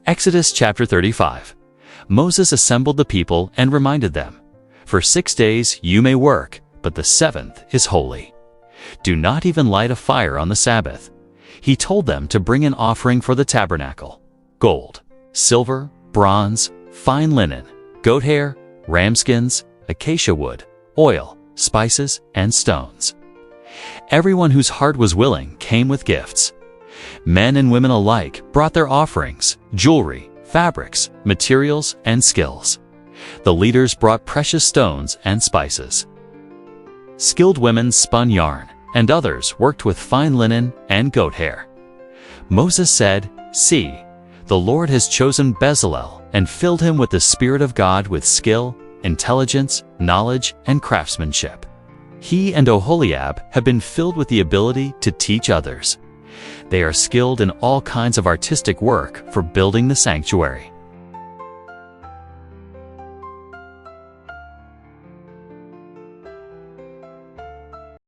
Exodus chapter 35. Moses assembled the people and reminded them, "For 6 days you may work, but the seventh is holy. Do not even light a fire on the Sabbath." He told them to bring an offering for the tabernacle: gold, silver, bronze, fine linen, goat hair, ram skins, acacia wood, oil, spices, and stones. Everyone whose heart was willing came with gifts. Men and women alike brought their offerings, jewelry, fabrics, materials, and skills. The leaders brought precious stones and spices. Skilled women spun yarn, and others worked with fine linen and goat hair. Moses said, "See, the Lord has chosen Bezalel and filled him with the Spirit of God with skill, intelligence, knowledge, and craftsmanship. He and Oholiab have been filled with the ability to teach others. They are skilled in all kinds of artistic work for building the sanctuary."